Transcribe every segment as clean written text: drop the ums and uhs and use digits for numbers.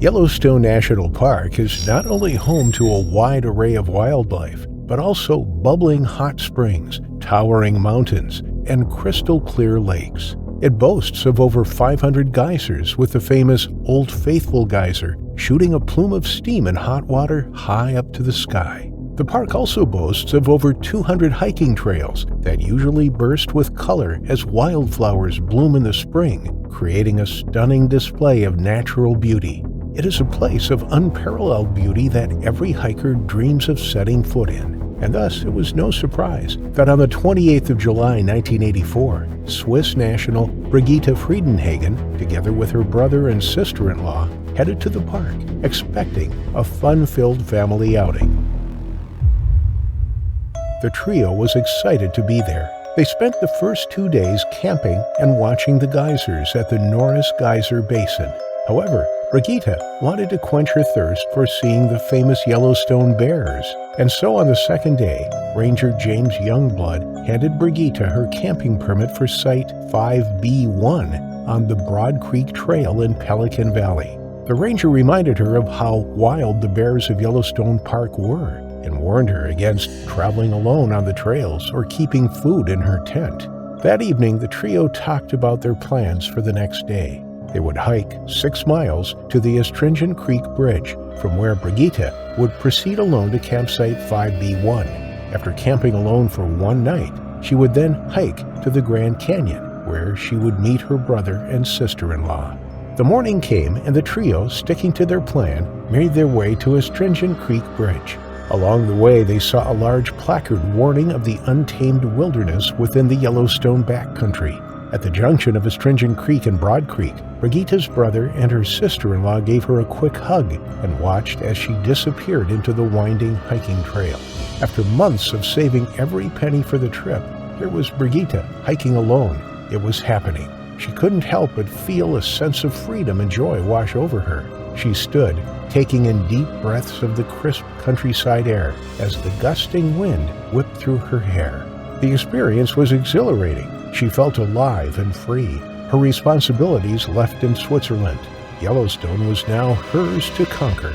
Yellowstone National Park is not only home to a wide array of wildlife, but also bubbling hot springs, towering mountains, and crystal-clear lakes. It boasts of over 500 geysers, with the famous Old Faithful geyser shooting a plume of steam and hot water high up to the sky. The park also boasts of over 200 hiking trails that usually burst with color as wildflowers bloom in the spring, creating a stunning display of natural beauty. It is a place of unparalleled beauty that every hiker dreams of setting foot in. And thus, it was no surprise that on the 28th of July 1984, Swiss national Brigitte Friedenhagen, together with her brother and sister-in-law, headed to the park, expecting a fun-filled family outing. The trio was excited to be there. They spent the first 2 days camping and watching the geysers at the Norris Geyser Basin. However, Brigitte wanted to quench her thirst for seeing the famous Yellowstone bears, and so on the second day, Ranger James Youngblood handed Brigitte her camping permit for Site 5B1 on the Broad Creek Trail in Pelican Valley. The ranger reminded her of how wild the bears of Yellowstone Park were, and warned her against traveling alone on the trails or keeping food in her tent. That evening, the trio talked about their plans for the next day. They would hike 6 miles to the Astringent Creek Bridge, from where Brigitte would proceed alone to campsite 5B1. After camping alone for 1 night, she would then hike to the Grand Canyon, where she would meet her brother and sister-in-law. The morning came, and the trio, sticking to their plan, made their way to Astringent Creek Bridge. Along the way, they saw a large placard warning of the untamed wilderness within the Yellowstone backcountry. At the junction of Astringent Creek and Broad Creek, Brigitte's brother and her sister-in-law gave her a quick hug and watched as she disappeared into the winding hiking trail. After months of saving every penny for the trip, here was Brigitte hiking alone. It was happening. She couldn't help but feel a sense of freedom and joy wash over her. She stood, taking in deep breaths of the crisp countryside air as the gusting wind whipped through her hair. The experience was exhilarating. She felt alive and free, her responsibilities left in Switzerland. Yellowstone was now hers to conquer.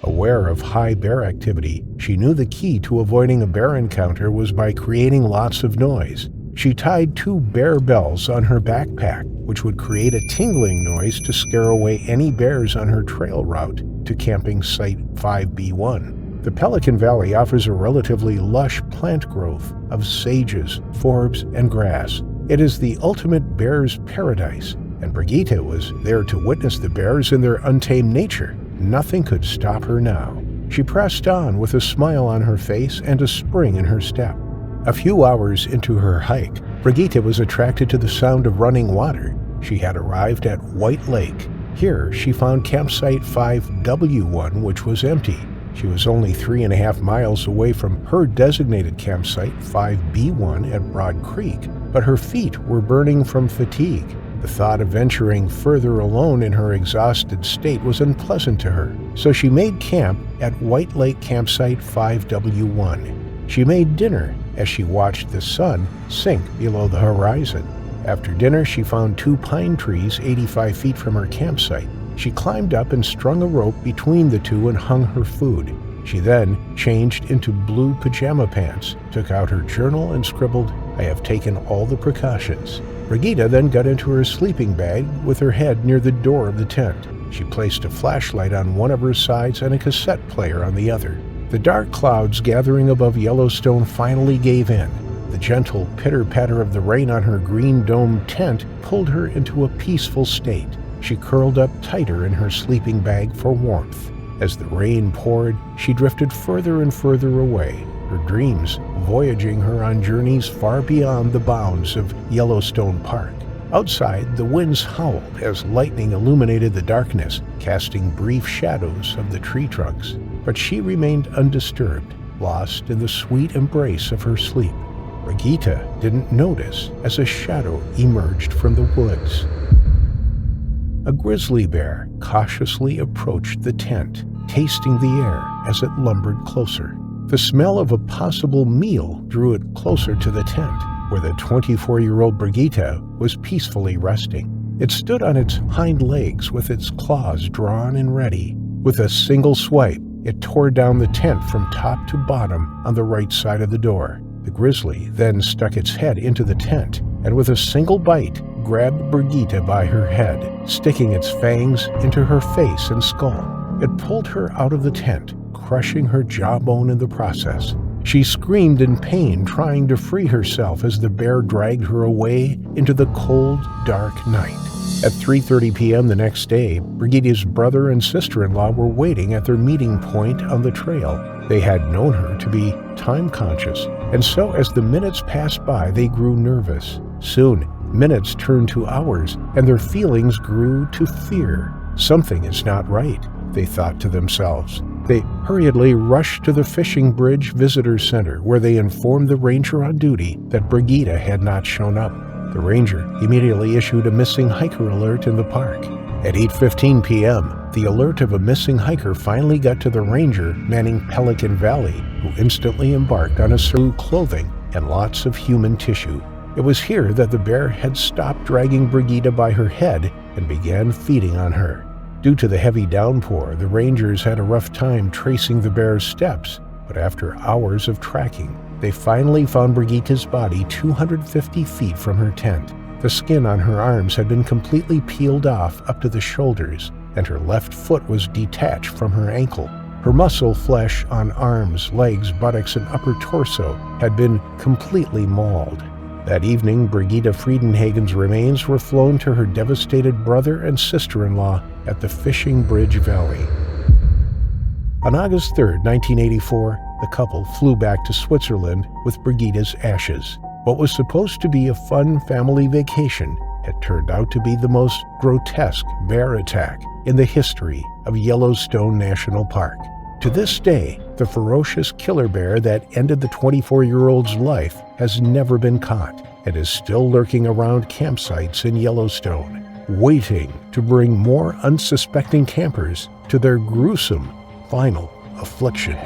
Aware of high bear activity, she knew the key to avoiding a bear encounter was by creating lots of noise. She tied 2 bear bells on her backpack, which would create a tingling noise to scare away any bears on her trail route to camping site 5B1. The Pelican Valley offers a relatively lush plant growth of sages, forbs, and grass. It is the ultimate bear's paradise, and Brigitte was there to witness the bears in their untamed nature. Nothing could stop her now. She pressed on with a smile on her face and a spring in her step. A few hours into her hike, Brigitte was attracted to the sound of running water. She had arrived at White Lake. Here, she found campsite 5W1, which was empty. She was only 3.5 miles away from her designated campsite, 5B1 at Broad Creek, but her feet were burning from fatigue. The thought of venturing further alone in her exhausted state was unpleasant to her, so she made camp at White Lake campsite 5W1. She made dinner as she watched the sun sink below the horizon. After dinner, she found 2 pine trees 85 feet from her campsite. She climbed up and strung a rope between the 2 and hung her food. She then changed into blue pajama pants, took out her journal and scribbled, "I have taken all the precautions." Brigitte then got into her sleeping bag with her head near the door of the tent. She placed a flashlight on one of her sides and a cassette player on the other. The dark clouds gathering above Yellowstone finally gave in. The gentle pitter-patter of the rain on her green dome tent pulled her into a peaceful state. She curled up tighter in her sleeping bag for warmth. As the rain poured, she drifted further and further away, her dreams voyaging her on journeys far beyond the bounds of Yellowstone Park. Outside, the winds howled as lightning illuminated the darkness, casting brief shadows of the tree trunks. But she remained undisturbed, lost in the sweet embrace of her sleep. Brigitte didn't notice as a shadow emerged from the woods. A grizzly bear cautiously approached the tent, tasting the air as it lumbered closer. The smell of a possible meal drew it closer to the tent, where the 24-year-old Brigitte was peacefully resting. It stood on its hind legs with its claws drawn and ready. With a single swipe, it tore down the tent from top to bottom on the right side of the door. The grizzly then stuck its head into the tent and with a single bite grabbed Brigitte by her head, sticking its fangs into her face and skull. It pulled her out of the tent, crushing her jawbone in the process. She screamed in pain, trying to free herself as the bear dragged her away into the cold, dark night. At 3:30 p.m. the next day, Brigitte's brother and sister-in-law were waiting at their meeting point on the trail. They had known her to be time-conscious, and so as the minutes passed by, they grew nervous. Soon, minutes turned to hours, and their feelings grew to fear. Something is not right, they thought to themselves. They hurriedly rushed to the fishing bridge visitor center, where they informed the ranger on duty that Brigitte had not shown up. The ranger immediately issued a missing hiker alert in the park. At 8:15 p.m., the alert of a missing hiker finally got to the ranger manning Pelican Valley, who instantly embarked on a search for clothing and lots of human tissue. It was here that the bear had stopped dragging Brigitte by her head and began feeding on her. Due to the heavy downpour, the rangers had a rough time tracing the bear's steps, but after hours of tracking, they finally found Brigitte's body 250 feet from her tent. The skin on her arms had been completely peeled off up to the shoulders, and her left foot was detached from her ankle. Her muscle flesh on arms, legs, buttocks, and upper torso had been completely mauled. That evening, Brigitte Friedenhagen's remains were flown to her devastated brother and sister-in-law at the Fishing Bridge Valley. On August 3, 1984, the couple flew back to Switzerland with Brigitte's ashes. What was supposed to be a fun family vacation had turned out to be the most grotesque bear attack in the history of Yellowstone National Park. To this day, the ferocious killer bear that ended the 24-year-old's life has never been caught and is still lurking around campsites in Yellowstone, waiting to bring more unsuspecting campers to their gruesome final affliction.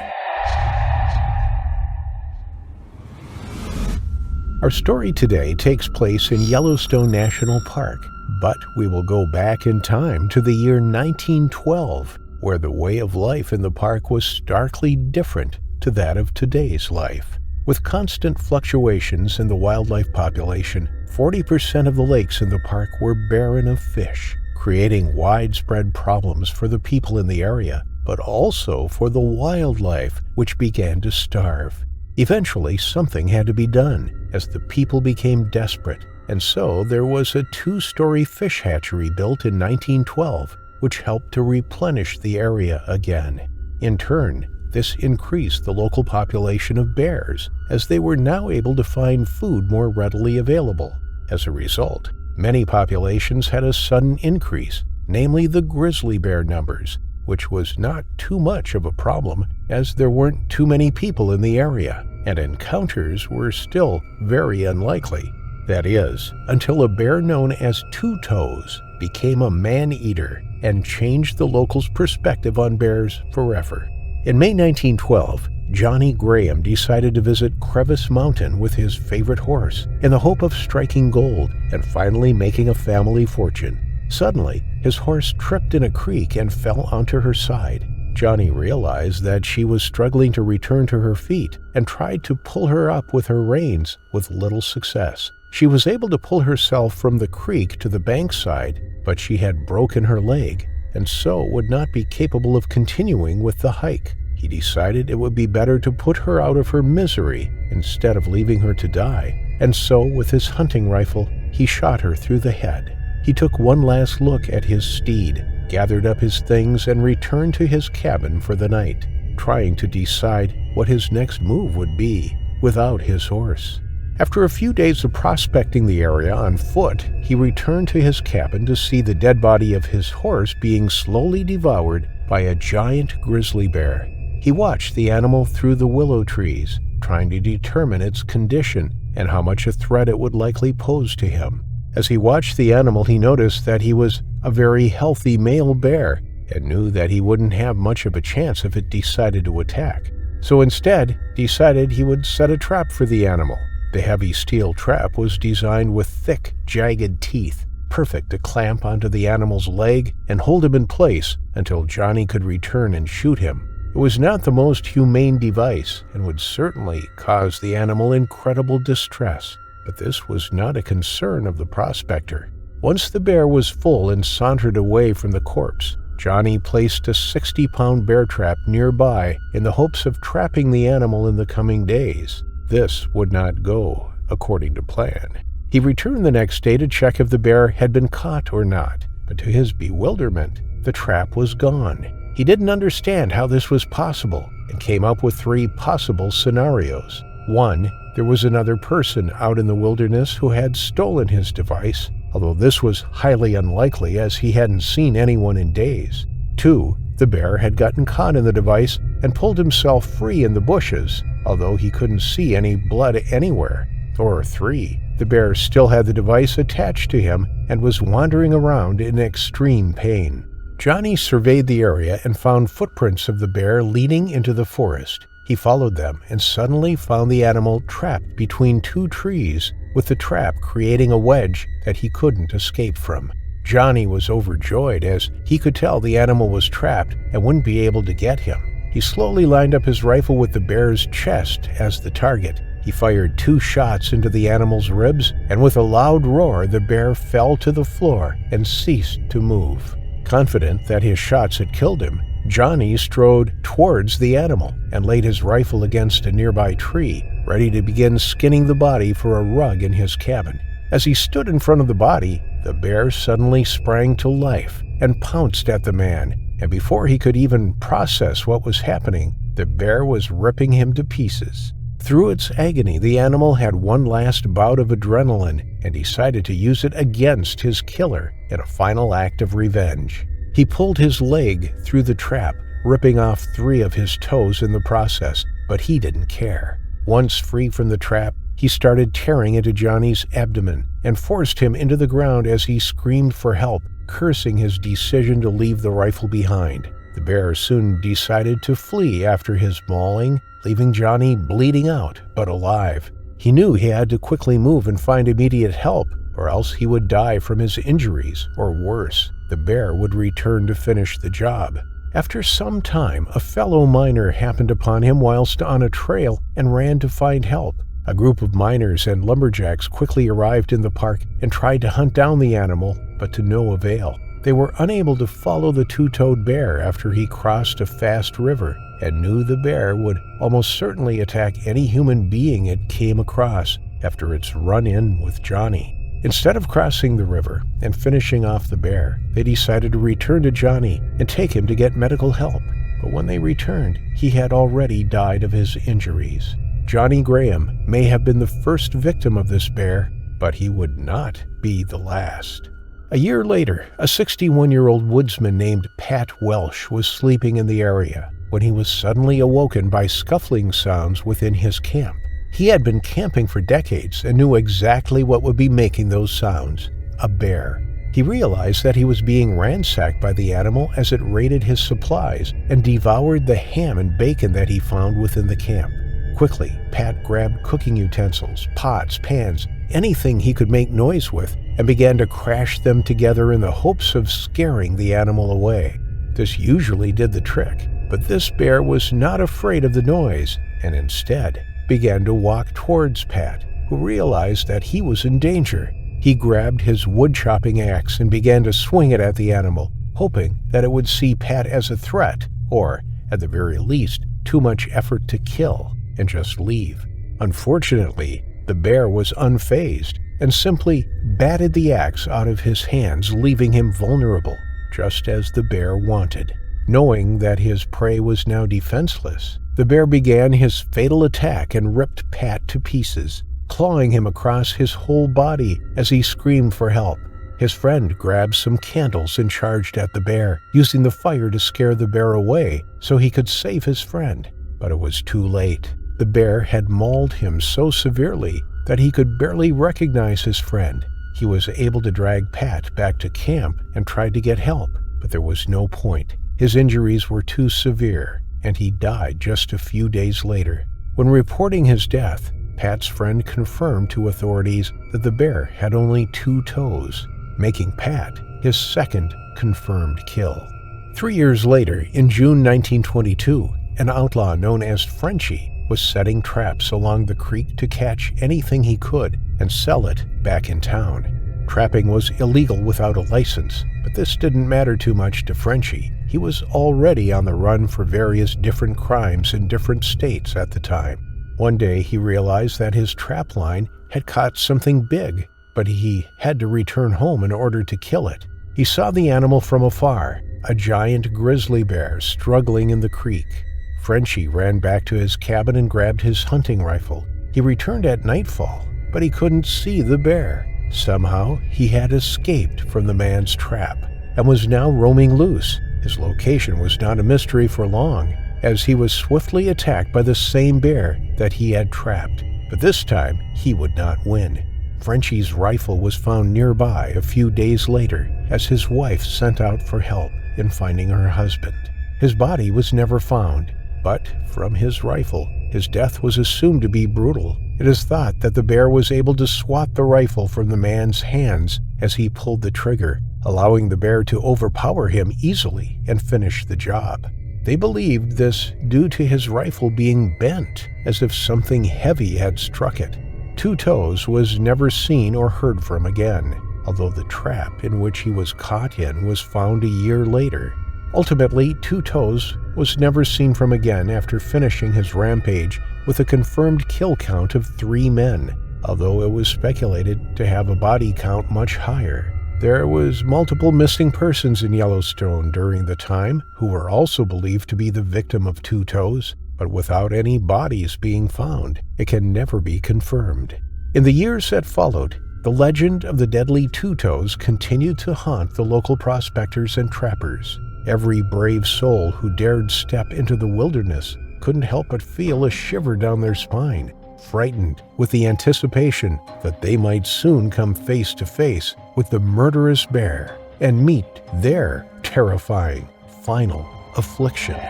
Our story today takes place in Yellowstone National Park, but we will go back in time to the year 1912, where the way of life in the park was starkly different to that of today's life. With constant fluctuations in the wildlife population, 40% of the lakes in the park were barren of fish, creating widespread problems for the people in the area, but also for the wildlife, which began to starve. Eventually, something had to be done, as the people became desperate, and so there was a 2-story fish hatchery built in 1912, which helped to replenish the area again. In turn, this increased the local population of bears, as they were now able to find food more readily available. As a result, many populations had a sudden increase, namely the grizzly bear numbers, which was not too much of a problem, as there weren't too many people in the area, and encounters were still very unlikely. That is, until a bear known as Two Toes became a man-eater and changed the locals' perspective on bears forever. In May 1912, Johnny Graham decided to visit Crevice Mountain with his favorite horse in the hope of striking gold and finally making a family fortune. Suddenly, his horse tripped in a creek and fell onto her side. Johnny realized that she was struggling to return to her feet and tried to pull her up with her reins with little success. She was able to pull herself from the creek to the bankside, but she had broken her leg and so would not be capable of continuing with the hike. He decided it would be better to put her out of her misery instead of leaving her to die, and so with his hunting rifle, he shot her through the head. He took one last look at his steed, gathered up his things, and returned to his cabin for the night, trying to decide what his next move would be without his horse. After a few days of prospecting the area on foot, he returned to his cabin to see the dead body of his horse being slowly devoured by a giant grizzly bear. He watched the animal through the willow trees, trying to determine its condition and how much a threat it would likely pose to him. As he watched the animal, he noticed that he was a very healthy male bear and knew that he wouldn't have much of a chance if it decided to attack. So instead, decided he would set a trap for the animal. The heavy steel trap was designed with thick, jagged teeth, perfect to clamp onto the animal's leg and hold him in place until Johnny could return and shoot him. It was not the most humane device and would certainly cause the animal incredible distress, but this was not a concern of the prospector. Once the bear was full and sauntered away from the corpse, Johnny placed a 60-pound bear trap nearby in the hopes of trapping the animal in the coming days. This would not go according to plan. He returned the next day to check if the bear had been caught or not, but to his bewilderment, the trap was gone. He didn't understand how this was possible and came up with 3 possible scenarios. 1, there was another person out in the wilderness who had stolen his device, although this was highly unlikely as he hadn't seen anyone in days. 2, the bear had gotten caught in the device and pulled himself free in the bushes, although he couldn't see any blood anywhere. Or 3, the bear still had the device attached to him and was wandering around in extreme pain. Johnny surveyed the area and found footprints of the bear leading into the forest. He followed them and suddenly found the animal trapped between 2 trees, with the trap creating a wedge that he couldn't escape from. Johnny was overjoyed as he could tell the animal was trapped and wouldn't be able to get him. He slowly lined up his rifle with the bear's chest as the target. He fired 2 shots into the animal's ribs, and with a loud roar, the bear fell to the floor and ceased to move. Confident that his shots had killed him, Johnny strode towards the animal and laid his rifle against a nearby tree, ready to begin skinning the body for a rug in his cabin. As he stood in front of the body, the bear suddenly sprang to life and pounced at the man, and before he could even process what was happening, the bear was ripping him to pieces. Through its agony, the animal had one last bout of adrenaline and decided to use it against his killer in a final act of revenge. He pulled his leg through the trap, ripping off 3 of his toes in the process, but he didn't care. Once free from the trap, he started tearing into Johnny's abdomen and forced him into the ground as he screamed for help, cursing his decision to leave the rifle behind. The bear soon decided to flee after his mauling, leaving Johnny bleeding out but alive. He knew he had to quickly move and find immediate help, or else he would die from his injuries, or worse, the bear would return to finish the job. After some time, a fellow miner happened upon him whilst on a trail and ran to find help. A group of miners and lumberjacks quickly arrived in the park and tried to hunt down the animal, but to no avail. They were unable to follow the 2-toed bear after he crossed a fast river, and knew the bear would almost certainly attack any human being it came across after its run-in with Johnny. Instead of crossing the river and finishing off the bear, they decided to return to Johnny and take him to get medical help. But when they returned, he had already died of his injuries. Johnny Graham may have been the first victim of this bear, but he would not be the last. A year later, a 61-year-old woodsman named Pat Welsh was sleeping in the area when he was suddenly awoken by scuffling sounds within his camp. He had been camping for decades and knew exactly what would be making those sounds: a bear. He realized that he was being ransacked by the animal as it raided his supplies and devoured the ham and bacon that he found within the camp. Quickly, Pat grabbed cooking utensils, pots, pans, anything he could make noise with, and began to crash them together in the hopes of scaring the animal away. This usually did the trick, but this bear was not afraid of the noise, and instead began to walk towards Pat, who realized that he was in danger. He grabbed his wood-chopping axe and began to swing it at the animal, hoping that it would see Pat as a threat, or, at the very least, too much effort to kill, and just leave. Unfortunately, the bear was unfazed and simply batted the axe out of his hands, leaving him vulnerable, just as the bear wanted. Knowing that his prey was now defenseless, the bear began his fatal attack and ripped Pat to pieces, clawing him across his whole body as he screamed for help. His friend grabbed some candles and charged at the bear, using the fire to scare the bear away so he could save his friend. But it was too late. The bear had mauled him so severely that he could barely recognize his friend. He was able to drag Pat back to camp and tried to get help, but there was no point. His injuries were too severe, and he died just a few days later. When reporting his death, Pat's friend confirmed to authorities that the bear had only 2 toes. making Pat his second confirmed kill. 3 years later, in June 1922, an outlaw known as Frenchie was setting traps along the creek to catch anything he could and sell it back in town. Trapping was illegal without a license, but this didn't matter too much to Frenchie. He was already on the run for various different crimes in different states at the time. One day he realized that his trap line had caught something big, but he had to return home in order to kill it. He saw the animal from afar, a giant grizzly bear struggling in the creek. Frenchie ran back to his cabin and grabbed his hunting rifle. He returned at nightfall, but he couldn't see the bear. Somehow, he had escaped from the man's trap and was now roaming loose. His location was not a mystery for long, as he was swiftly attacked by the same bear that he had trapped. But this time, he would not win. Frenchie's rifle was found nearby a few days later as his wife sent out for help in finding her husband. His body was never found, but from his rifle, his death was assumed to be brutal. It is thought that the bear was able to swat the rifle from the man's hands as he pulled the trigger, allowing the bear to overpower him easily and finish the job. They believed this due to his rifle being bent, as if something heavy had struck it. Two Toes was never seen or heard from again, although the trap in which he was caught in was found a year later. Ultimately, Two Toes was never seen from again after finishing his rampage with a confirmed kill count of 3 men, although it was speculated to have a body count much higher. There was multiple missing persons in Yellowstone during the time who were also believed to be the victim of Two Toes, but without any bodies being found, it can never be confirmed. In the years that followed, the legend of the deadly Two Toes continued to haunt the local prospectors and trappers. Every brave soul who dared step into the wilderness couldn't help but feel a shiver down their spine, frightened with the anticipation that they might soon come face to face with the murderous bear and meet their terrifying final affliction.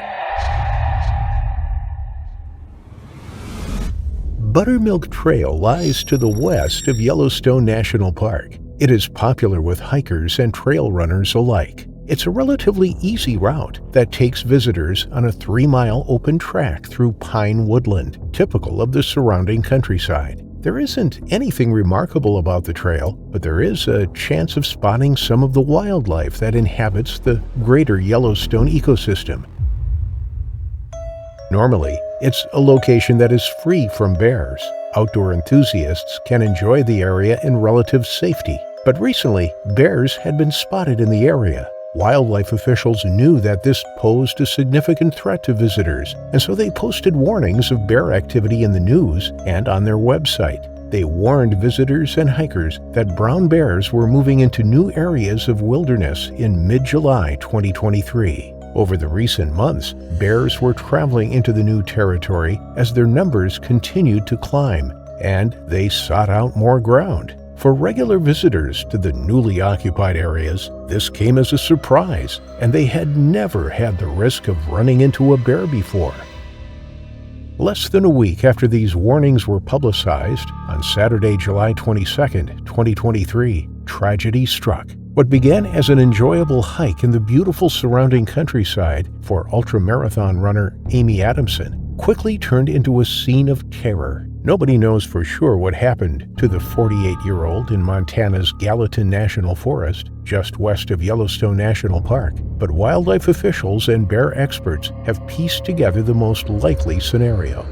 Buttermilk Trail lies to the west of Yellowstone National Park. It is popular with hikers and trail runners alike. It's a relatively easy route that takes visitors on a 3-mile open track through pine woodland, typical of the surrounding countryside. There isn't anything remarkable about the trail, but there is a chance of spotting some of the wildlife that inhabits the greater Yellowstone ecosystem. Normally, it's a location that is free from bears. Outdoor enthusiasts can enjoy the area in relative safety, but recently, bears had been spotted in the area. Wildlife officials knew that this posed a significant threat to visitors, and so they posted warnings of bear activity in the news and on their website. They warned visitors and hikers that brown bears were moving into new areas of wilderness in mid-July 2023. Over the recent months, bears were traveling into the new territory as their numbers continued to climb, and they sought out more ground. For regular visitors to the newly occupied areas, this came as a surprise, and they had never had the risk of running into a bear before. Less than a week after these warnings were publicized, on Saturday, July 22, 2023, tragedy struck. What began as an enjoyable hike in the beautiful surrounding countryside for ultramarathon runner Amy Adamson quickly turned into a scene of terror. Nobody knows for sure what happened to the 48-year-old in Montana's Gallatin National Forest, just west of Yellowstone National Park, but wildlife officials and bear experts have pieced together the most likely scenario.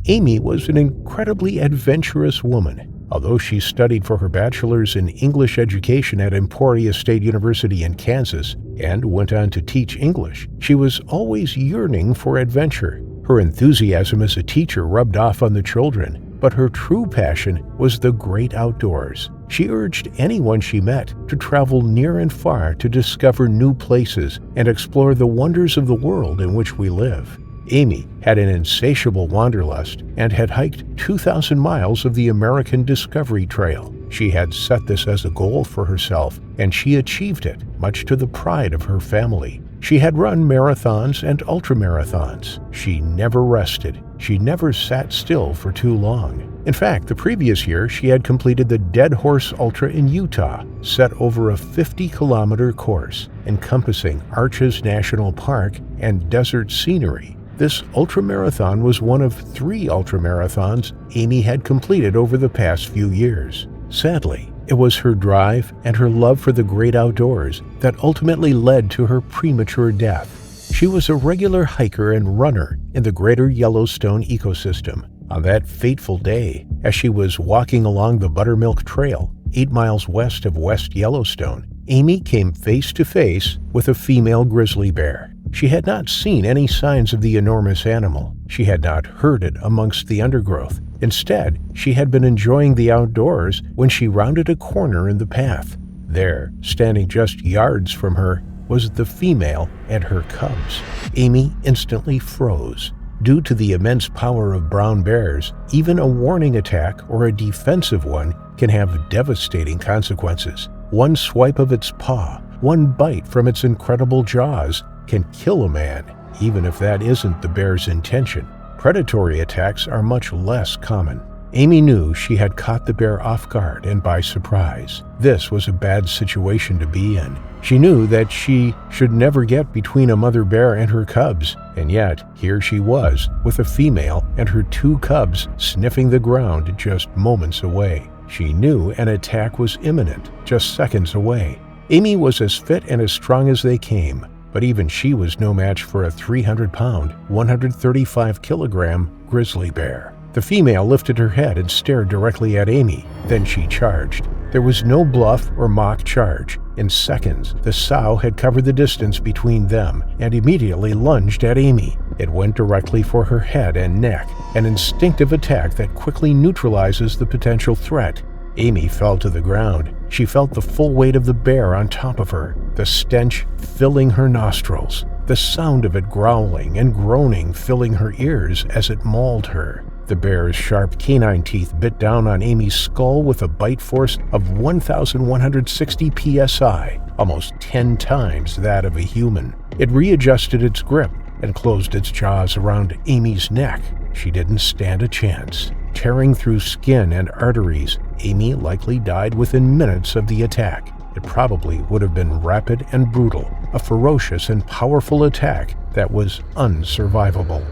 Amy was an incredibly adventurous woman. Although she studied for her bachelor's in English education at Emporia State University in Kansas and went on to teach English, she was always yearning for adventure. Her enthusiasm as a teacher rubbed off on the children, but her true passion was the great outdoors. She urged anyone she met to travel near and far to discover new places and explore the wonders of the world in which we live. Amy had an insatiable wanderlust and had hiked 2,000 miles of the American Discovery Trail. She had set this as a goal for herself, and she achieved it, much to the pride of her family. She had run marathons and ultramarathons. She never rested. She never sat still for too long. In fact, the previous year she had completed the Dead Horse Ultra in Utah, set over a 50-kilometer course, encompassing Arches National Park and desert scenery. This ultramarathon was one of 3 ultramarathons Amy had completed over the past few years. Sadly, it was her drive and her love for the great outdoors that ultimately led to her premature death. She was a regular hiker and runner in the greater Yellowstone ecosystem. On that fateful day, as she was walking along the Buttermilk Trail, 8 miles west of West Yellowstone, Amy came face to face with a female grizzly bear. She had not seen any signs of the enormous animal. She had not heard it amongst the undergrowth. Instead, she had been enjoying the outdoors when she rounded a corner in the path. There, standing just yards from her, was the female and her cubs. Amy instantly froze. Due to the immense power of brown bears, even a warning attack or a defensive one can have devastating consequences. One swipe of its paw, one bite from its incredible jaws, can kill a man, even if that isn't the bear's intention. Predatory attacks are much less common. Amy knew she had caught the bear off guard and by surprise. This was a bad situation to be in. She knew that she should never get between a mother bear and her cubs, and yet here she was, with a female and her 2 cubs sniffing the ground just moments away. She knew an attack was imminent, just seconds away. Amy was as fit and as strong as they came, but even she was no match for a 300-pound, 135-kilogram grizzly bear. The female lifted her head and stared directly at Amy. Then she charged. There was no bluff or mock charge. In seconds, the sow had covered the distance between them and immediately lunged at Amy. It went directly for her head and neck, an instinctive attack that quickly neutralizes the potential threat. Amy fell to the ground. She felt the full weight of the bear on top of her, the stench filling her nostrils, the sound of it growling and groaning filling her ears as it mauled her. The bear's sharp canine teeth bit down on Amy's skull with a bite force of 1,160 psi, almost 10 times that of a human. It readjusted its grip and closed its jaws around Amy's neck. She didn't stand a chance. Tearing through skin and arteries, Amy likely died within minutes of the attack. It probably would have been rapid and brutal, a ferocious and powerful attack that was unsurvivable.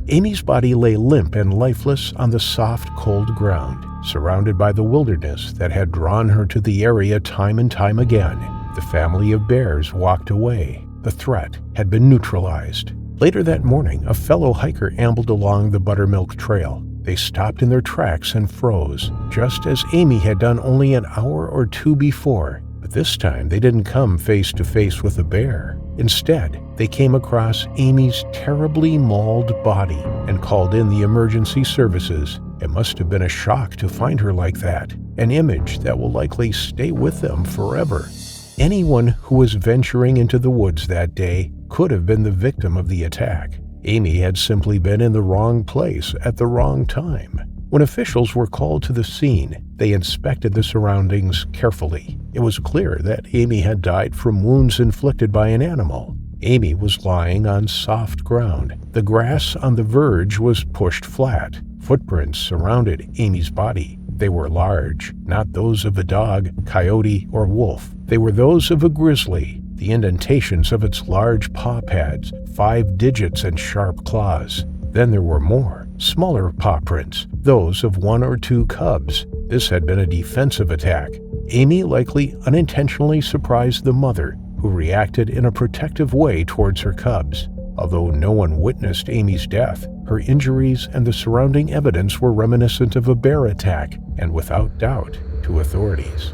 Amy's body lay limp and lifeless on the soft, cold ground, surrounded by the wilderness that had drawn her to the area time and time again. The family of bears walked away. The threat had been neutralized. Later that morning, a fellow hiker ambled along the Buttermilk Trail. They stopped in their tracks and froze, just as Amy had done only an hour or 2 before. But this time, they didn't come face to face with a bear. Instead, they came across Amy's terribly mauled body and called in the emergency services. It must have been a shock to find her like that, an image that will likely stay with them forever. Anyone who was venturing into the woods that day could have been the victim of the attack. Amy had simply been in the wrong place at the wrong time. When officials were called to the scene, they inspected the surroundings carefully. It was clear that Amy had died from wounds inflicted by an animal. Amy was lying on soft ground. The grass on the verge was pushed flat. Footprints surrounded Amy's body. They were large, not those of a dog, coyote, or wolf. They were those of a grizzly. The indentations of its large paw pads, 5 digits and sharp claws. Then there were more, smaller paw prints, those of 1 or 2 cubs. This had been a defensive attack. Amy likely unintentionally surprised the mother, who reacted in a protective way towards her cubs. Although no one witnessed Amy's death, her injuries and the surrounding evidence were reminiscent of a bear attack, and without doubt, to authorities.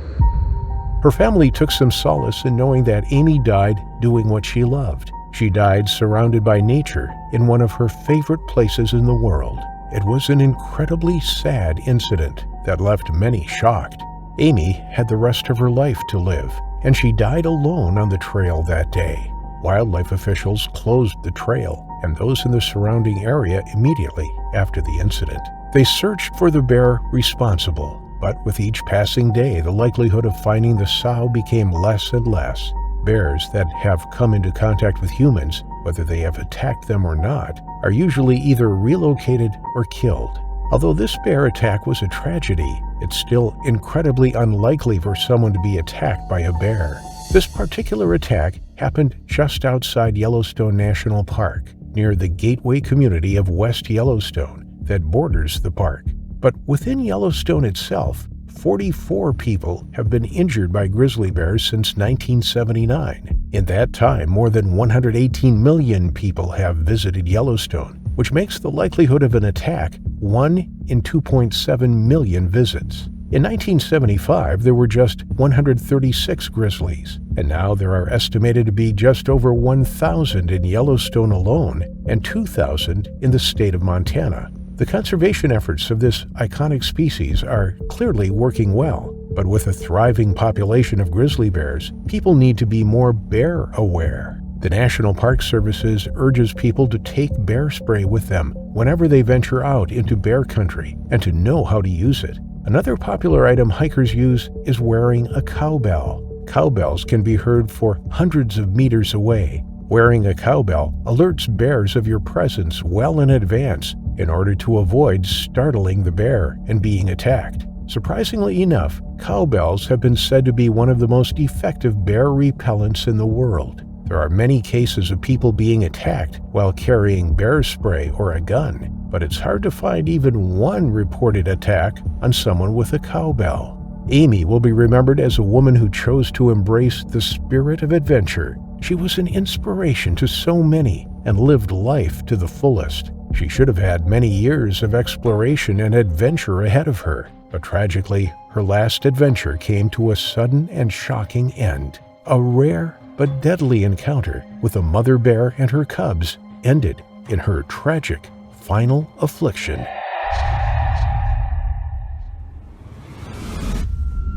Her family took some solace in knowing that Amy died doing what she loved. She died surrounded by nature in one of her favorite places in the world. It was an incredibly sad incident that left many shocked. Amy had the rest of her life to live, and she died alone on the trail that day. Wildlife officials closed the trail and those in the surrounding area immediately after the incident. They searched for the bear responsible, but with each passing day, the likelihood of finding the sow became less and less. Bears that have come into contact with humans, whether they have attacked them or not, are usually either relocated or killed. Although this bear attack was a tragedy, it's still incredibly unlikely for someone to be attacked by a bear. This particular attack happened just outside Yellowstone National Park, near the gateway community of West Yellowstone that borders the park. But within Yellowstone itself, 44 people have been injured by grizzly bears since 1979. In that time, more than 118 million people have visited Yellowstone, which makes the likelihood of an attack 1 in 2.7 million visits. In 1975, there were just 136 grizzlies, and now there are estimated to be just over 1,000 in Yellowstone alone and 2,000 in the state of Montana. The conservation efforts of this iconic species are clearly working well, but with a thriving population of grizzly bears, people need to be more bear aware. The National Park Services urges people to take bear spray with them whenever they venture out into bear country and to know how to use it. Another popular item hikers use is wearing a cowbell. Cowbells can be heard for hundreds of meters away. Wearing a cowbell alerts bears of your presence well in advance in order to avoid startling the bear and being attacked. Surprisingly enough, cowbells have been said to be one of the most effective bear repellents in the world. There are many cases of people being attacked while carrying bear spray or a gun, but it's hard to find even one reported attack on someone with a cowbell. Amy will be remembered as a woman who chose to embrace the spirit of adventure. She was an inspiration to so many and lived life to the fullest. She should have had many years of exploration and adventure ahead of her, but tragically, her last adventure came to a sudden and shocking end. A rare but deadly encounter with a mother bear and her cubs ended in her tragic final affliction.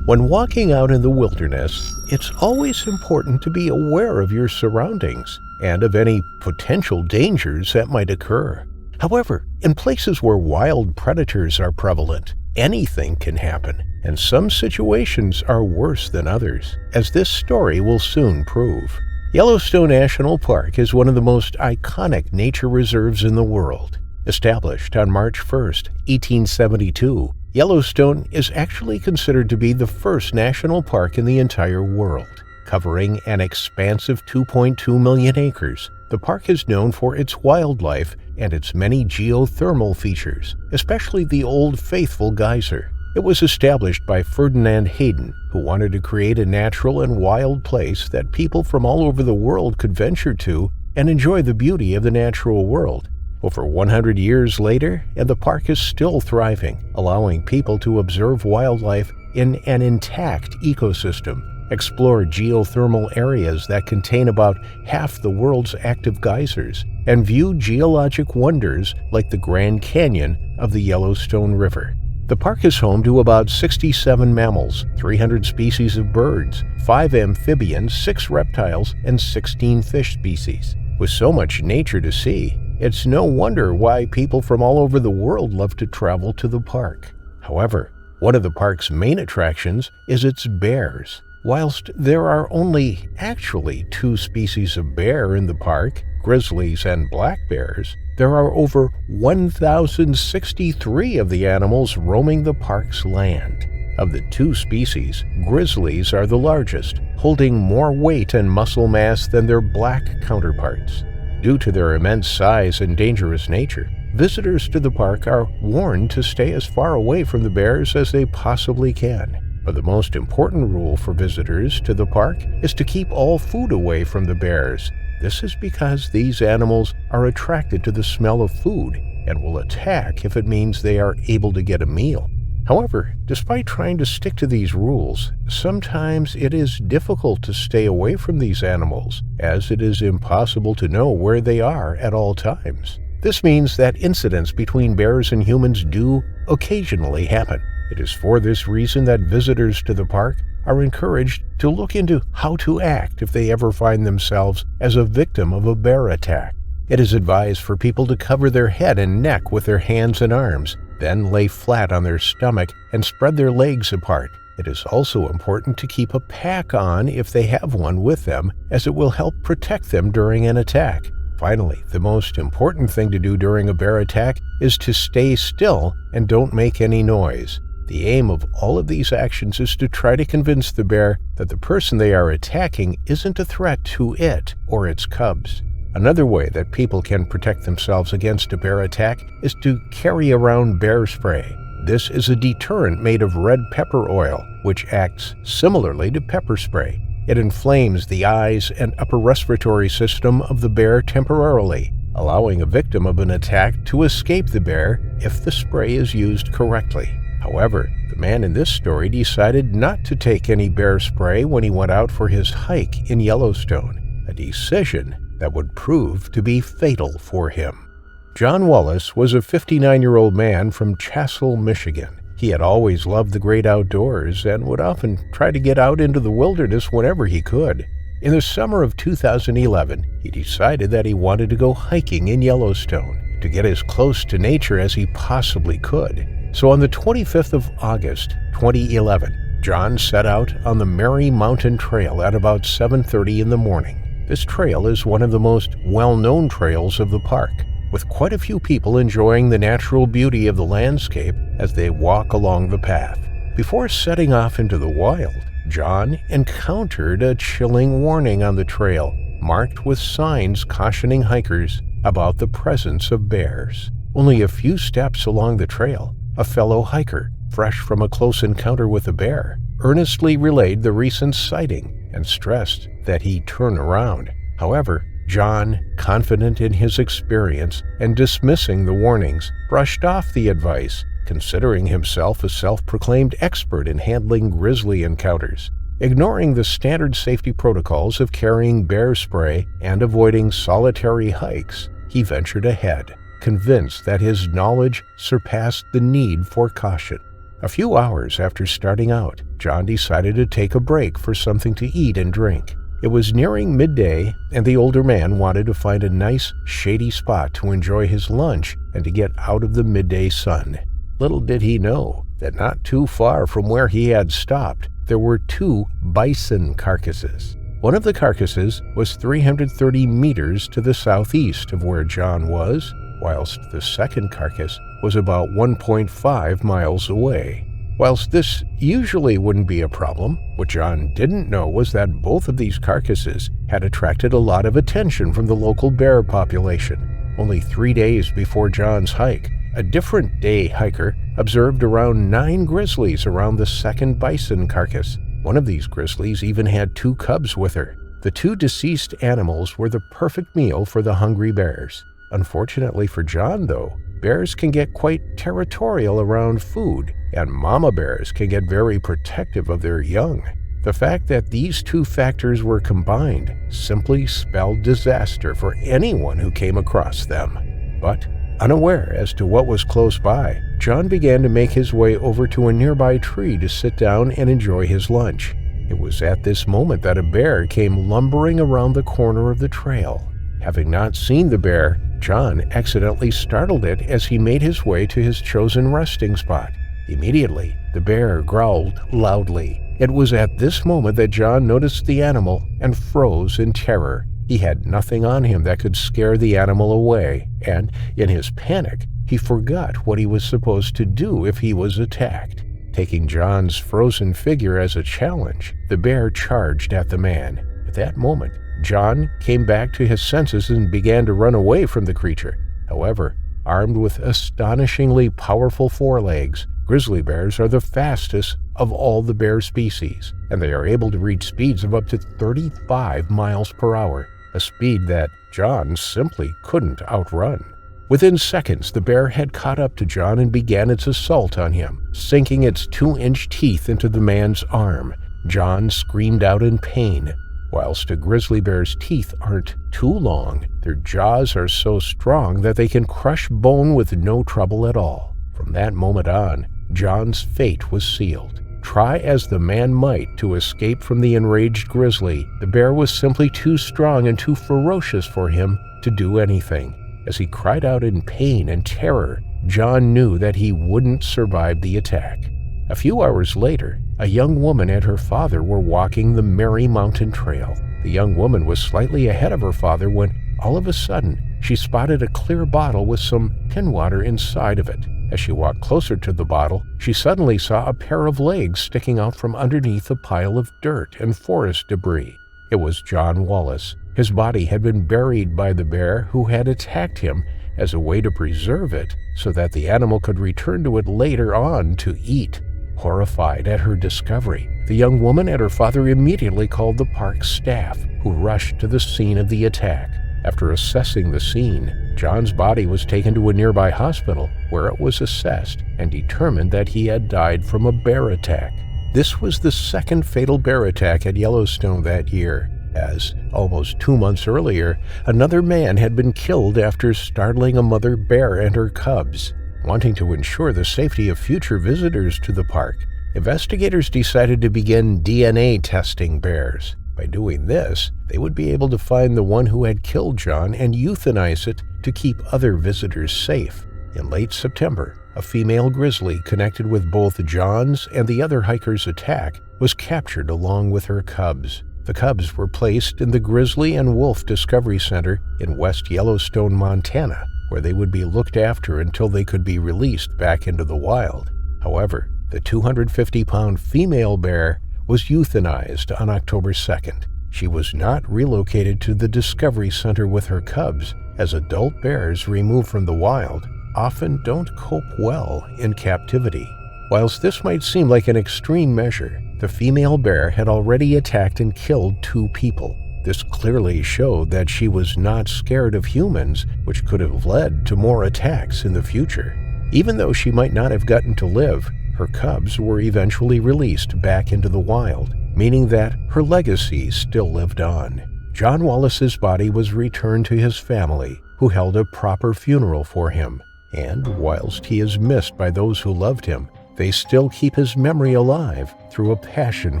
When walking out in the wilderness, it's always important to be aware of your surroundings and of any potential dangers that might occur. However, in places where wild predators are prevalent, anything can happen, and some situations are worse than others, as this story will soon prove. Yellowstone National Park is one of the most iconic nature reserves in the world. Established on March 1, 1872, Yellowstone is actually considered to be the first national park in the entire world. Covering an expansive 2.2 million acres, the park is known for its wildlife and its many geothermal features, especially the Old Faithful geyser. It was established by Ferdinand Hayden, who wanted to create a natural and wild place that people from all over the world could venture to and enjoy the beauty of the natural world. Over 100 years later, and the park is still thriving, allowing people to observe wildlife in an intact ecosystem, explore geothermal areas that contain about half the world's active geysers, and view geologic wonders like the Grand Canyon of the Yellowstone River. The park is home to about 67 mammals, 300 species of birds, 5 amphibians, 6 reptiles, and 16 fish species. With so much nature to see, it's no wonder why people from all over the world love to travel to the park. However, one of the park's main attractions is its bears. Whilst there are only actually 2 species of bear in the park, grizzlies and black bears, there are over 1,063 of the animals roaming the park's land. Of the 2 species, grizzlies are the largest, holding more weight and muscle mass than their black counterparts. Due to their immense size and dangerous nature, visitors to the park are warned to stay as far away from the bears as they possibly can. But the most important rule for visitors to the park is to keep all food away from the bears. This is because these animals are attracted to the smell of food and will attack if it means they are able to get a meal. However, despite trying to stick to these rules, sometimes it is difficult to stay away from these animals, as it is impossible to know where they are at all times. This means that incidents between bears and humans do occasionally happen. It is for this reason that visitors to the park are encouraged to look into how to act if they ever find themselves as a victim of a bear attack. It is advised for people to cover their head and neck with their hands and arms, then lay flat on their stomach and spread their legs apart. It is also important to keep a pack on if they have one with them, as it will help protect them during an attack. Finally, the most important thing to do during a bear attack is to stay still and don't make any noise. The aim of all of these actions is to try to convince the bear that the person they are attacking isn't a threat to it or its cubs. Another way that people can protect themselves against a bear attack is to carry around bear spray. This is a deterrent made of red pepper oil, which acts similarly to pepper spray. It inflames the eyes and upper respiratory system of the bear temporarily, allowing a victim of an attack to escape the bear if the spray is used correctly. However, the man in this story decided not to take any bear spray when he went out for his hike in Yellowstone, a decision that would prove to be fatal for him. John Wallace was a 59-year-old man from Chassell, Michigan. He had always loved the great outdoors and would often try to get out into the wilderness whenever he could. In the summer of 2011, he decided that he wanted to go hiking in Yellowstone to get as close to nature as he possibly could. So on the 25th of August, 2011, John set out on the Mary Mountain Trail at about 7:30 in the morning. This trail is one of the most well-known trails of the park, with quite a few people enjoying the natural beauty of the landscape as they walk along the path. Before setting off into the wild, John encountered a chilling warning on the trail, marked with signs cautioning hikers about the presence of bears. Only a few steps along the trail, a fellow hiker, fresh from a close encounter with a bear, earnestly relayed the recent sighting and stressed that he turn around. However, John, confident in his experience and dismissing the warnings, brushed off the advice, considering himself a self-proclaimed expert in handling grizzly encounters. Ignoring the standard safety protocols of carrying bear spray and avoiding solitary hikes, he ventured ahead, convinced that his knowledge surpassed the need for caution. A few hours after starting out, John decided to take a break for something to eat and drink. It was nearing midday, and the older man wanted to find a nice, shady spot to enjoy his lunch and to get out of the midday sun. Little did he know that not too far from where he had stopped, there were 2 bison carcasses. One of the carcasses was 330 meters to the southeast of where John was, whilst the second carcass was about 1.5 miles away. Whilst this usually wouldn't be a problem, what John didn't know was that both of these carcasses had attracted a lot of attention from the local bear population. Only 3 days before John's hike, a different day hiker observed around 9 grizzlies around the second bison carcass. One of these grizzlies even had 2 cubs with her. The 2 deceased animals were the perfect meal for the hungry bears. Unfortunately for John, though, bears can get quite territorial around food, and mama bears can get very protective of their young. The fact that these 2 factors were combined simply spelled disaster for anyone who came across them. But, unaware as to what was close by, John began to make his way over to a nearby tree to sit down and enjoy his lunch. It was at this moment that a bear came lumbering around the corner of the trail. Having not seen the bear, John accidentally startled it as he made his way to his chosen resting spot. Immediately, the bear growled loudly. It was at this moment that John noticed the animal and froze in terror. He had nothing on him that could scare the animal away, and, in his panic, he forgot what he was supposed to do if he was attacked. Taking John's frozen figure as a challenge, the bear charged at the man. At that moment, John came back to his senses and began to run away from the creature. However, armed with astonishingly powerful forelegs, grizzly bears are the fastest of all the bear species, and they are able to reach speeds of up to 35 miles per hour, a speed that John simply couldn't outrun. Within seconds, the bear had caught up to John and began its assault on him, sinking its 2-inch teeth into the man's arm. John screamed out in pain. Whilst a grizzly bear's teeth aren't too long, their jaws are so strong that they can crush bone with no trouble at all. From that moment on, John's fate was sealed. Try as the man might to escape from the enraged grizzly, the bear was simply too strong and too ferocious for him to do anything. As he cried out in pain and terror, John knew that he wouldn't survive the attack. A few hours later, a young woman and her father were walking the Merry Mountain Trail. The young woman was slightly ahead of her father when, all of a sudden, she spotted a clear bottle with some pin water inside of it. As she walked closer to the bottle, she suddenly saw a pair of legs sticking out from underneath a pile of dirt and forest debris. It was John Wallace. His body had been buried by the bear who had attacked him as a way to preserve it so that the animal could return to it later on to eat. Horrified at her discovery, the young woman and her father immediately called the park staff, who rushed to the scene of the attack. After assessing the scene, John's body was taken to a nearby hospital where it was assessed and determined that he had died from a bear attack. This was the second fatal bear attack at Yellowstone that year, as, almost 2 months earlier, another man had been killed after startling a mother bear and her cubs. Wanting to ensure the safety of future visitors to the park, investigators decided to begin DNA testing bears. By doing this, they would be able to find the one who had killed John and euthanize it to keep other visitors safe. In late September, a female grizzly connected with both John's and the other hiker's attack was captured along with her cubs. The cubs were placed in the Grizzly and Wolf Discovery Center in West Yellowstone, Montana, where they would be looked after until they could be released back into the wild. However, the 250-pound female bear was euthanized on October 2nd. She was not relocated to the Discovery Center with her cubs, as adult bears removed from the wild often don't cope well in captivity. Whilst this might seem like an extreme measure, the female bear had already attacked and killed 2 people. This clearly showed that she was not scared of humans, which could have led to more attacks in the future. Even though she might not have gotten to live, her cubs were eventually released back into the wild, meaning that her legacy still lived on. John Wallace's body was returned to his family, who held a proper funeral for him. And whilst he is missed by those who loved him, they still keep his memory alive through a passion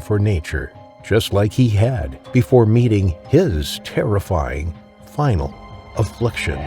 for nature, just like he had before meeting his terrifying final affliction.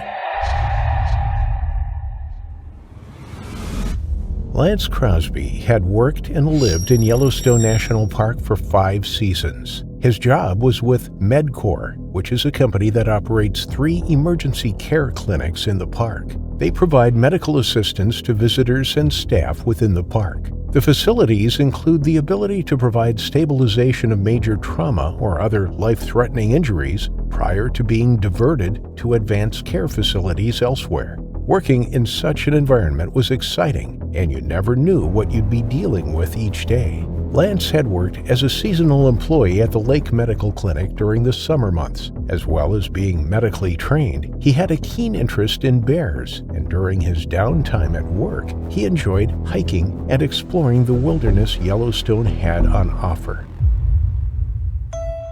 Lance Crosby had worked and lived in Yellowstone National Park for 5 seasons. His job was with MedCorps, which is a company that operates 3 emergency care clinics in the park. They provide medical assistance to visitors and staff within the park. The facilities include the ability to provide stabilization of major trauma or other life-threatening injuries prior to being diverted to advanced care facilities elsewhere. Working in such an environment was exciting, and you never knew what you'd be dealing with each day. Lance had worked as a seasonal employee at the Lake Medical Clinic during the summer months. As well as being medically trained, he had a keen interest in bears, and during his downtime at work, he enjoyed hiking and exploring the wilderness Yellowstone had on offer.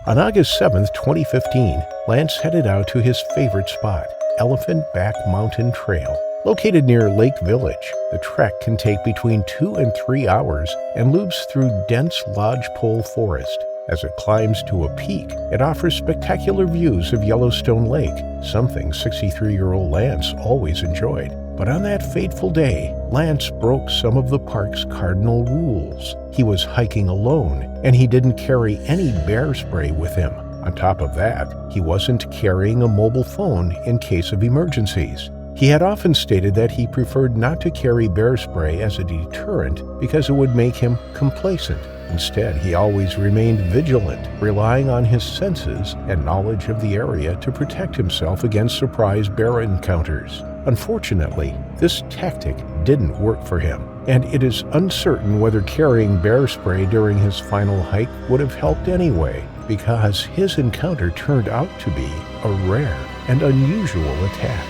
On August 7, 2015, Lance headed out to his favorite spot, Elephant Back Mountain Trail. Located near Lake Village, the trek can take between 2 and 3 hours and loops through dense lodgepole forest. As it climbs to a peak, it offers spectacular views of Yellowstone Lake, something 63-year-old Lance always enjoyed. But on that fateful day, Lance broke some of the park's cardinal rules. He was hiking alone, and he didn't carry any bear spray with him. On top of that, he wasn't carrying a mobile phone in case of emergencies. He had often stated that he preferred not to carry bear spray as a deterrent because it would make him complacent. Instead, he always remained vigilant, relying on his senses and knowledge of the area to protect himself against surprise bear encounters. Unfortunately, this tactic didn't work for him, and it is uncertain whether carrying bear spray during his final hike would have helped anyway, because his encounter turned out to be a rare and unusual attack.